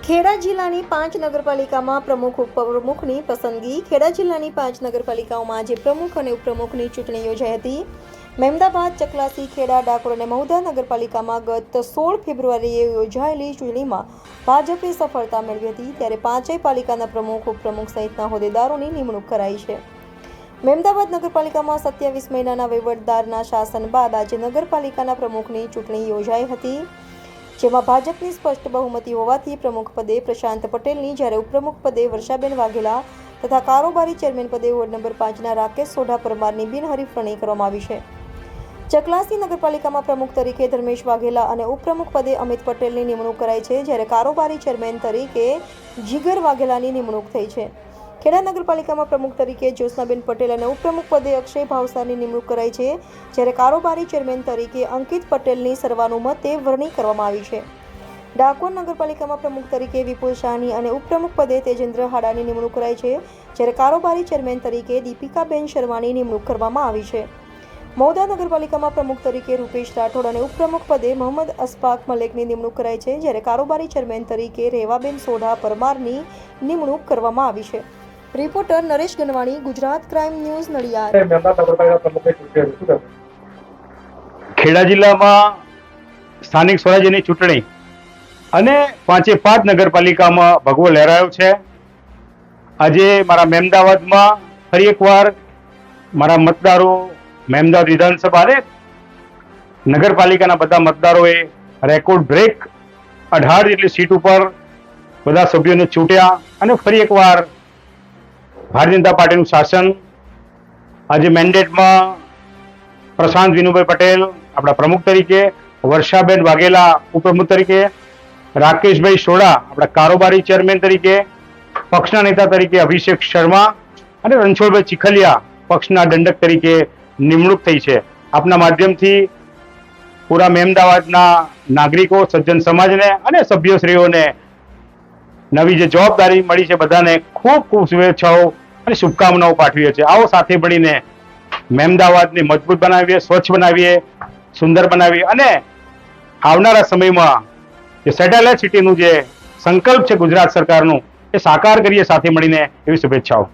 ખેડા જિલ્લાની 5 નગરપાલિકામાં પ્રમુખ ઉપપ્રમુખની પસંદગી. ખેડા જિલ્લાની 5 નગરપાલિકાઓમાં આજે પ્રમુખ અને ઉપપ્રમુખની ચૂંટણી યોજાઈ હતી. મહેમદાબાદ, ચકલાસી, ખેડા, ડાકોર અને મહુધા નગરપાલિકામાં ગત 16 ફેબ્રુઆરીએ યોજાયેલી ચૂંટણીમાં ભાજપે સફળતા મેળવી હતી. ત્યારે પાંચેય પાલિકાના પ્રમુખ, ઉપપ્રમુખ સહિતના હોદ્દેદારોની નિમણૂક કરાઈ છે. મહેમદાબાદ નગરપાલિકામાં 27 મહિનાના વહીવટદારના શાસન બાદ આજે નગરપાલિકાના પ્રમુખની ચૂંટણી યોજાઈ હતી, જેમાં ભાજપની સ્પષ્ટ બહુમતી હોવાથી પ્રમુખ પદે પ્રશાંત પટેલની, જ્યારે ઉપપ્રમુખ પદે વર્ષાબેન વાઘેલા તથા કારોબારી ચેરમેન પદે વોર્ડ નંબર 5ના રાકેશ સોઢા પરમારની બિનહરીફ વરણી કરવામાં આવી છે. ચકલાસી નગરપાલિકામાં પ્રમુખ તરીકે ધર્મેશ વાઘેલા અને ઉપપ્રમુખ પદે અમિત પટેલની નિમણૂક કરાઈ છે, જ્યારે કારોબારી ચેરમેન તરીકે જીગર વાઘેલાની નિમણૂક થઈ છે. ખેડા નગરપાલિકામાં પ્રમુખ તરીકે જ્યોત્સનાબેન પટેલ અને ઉપપ્રમુખ પદે અક્ષય ભાવસારની નિમણૂક કરાઈ છે, જ્યારે કારોબારી ચેરમેન તરીકે અંકિત પટેલની સર્વાનુમતે વરણી કરવામાં આવી છે. ડાકોર નગરપાલિકામાં પ્રમુખ તરીકે વિપુલ શાહની અને ઉપપ્રમુખ પદે તેજેન્દ્ર હાડાની નિમણૂક કરાઈ છે, જ્યારે કારોબારી ચેરમેન તરીકે દીપિકાબેન શર્માની નિમણૂક કરવામાં આવી છે. મહુધા નગરપાલિકામાં પ્રમુખ તરીકે રૂપેશ રાઠોડ અને ઉપપ્રમુખ પદે મોહમ્મદ અશફાક મલેકની નિમણૂક કરાઈ છે, જ્યારે કારોબારી ચેરમેન તરીકે રેવાબેન સોઢા પરમારની નિમણૂક કરવામાં આવી છે. Reporter Naresh Ganwani, Gujarat crime news, Nadiad. Kheda જિલ્લામાં સ્થાનિક સ્વરાજ્યની ચૂંટણી અને 5 નગરપાલિકામાં ભગવો લહેરાયો છે. આજે મારા મહેમદાવાદમાં ફરી એકવાર મારા મતદારો, મહેમદાવાદ વિધાનસભા અને નગરપાલિકાના બધા મતદારોએ રેકોર્ડ બ્રેક 18 જેટલી સીટ ઉપર બધા સભ્યોને ચૂંટ્યા અને ફરી એકવાર ભારતીય જનતા પાર્ટીનું શાસન આજે મેન્ડેટમાં પ્રશાંત વિનુભાઈ પટેલ આપણા પ્રમુખ તરીકે, વર્ષાબેન વાઘેલા ઉપપ્રમુખ તરીકે, રાકેશભાઈ સોઢા આપણા કારોબારી ચેરમેન તરીકે, પક્ષના નેતા તરીકે અભિષેક શર્મા અને રણછોડભાઈ ચીખલિયા પક્ષના દંડક તરીકે નિમણૂક થઈ છે. આપના માધ્યમથી પૂરા મહેમદાવાદના નાગરિકો, સજ્જન સમાજને અને સભ્યશ્રીઓને નવી જે જવાબદારી મળી છે બધાને ખૂબ ખૂબ શુભેચ્છાઓ અને શુભકામનાઓ પાઠવીએ છીએ. આવો સાથે મળીને મહેમદાવાદને મજબૂત બનાવીએ, સ્વચ્છ બનાવીએ, સુંદર બનાવીએ અને આવનારા સમયમાં જે સેટેલાઇટ સિટીનું જે સંકલ્પ છે ગુજરાત સરકારનું એ સાકાર કરીએ સાથે મળીને, એવી શુભેચ્છાઓ.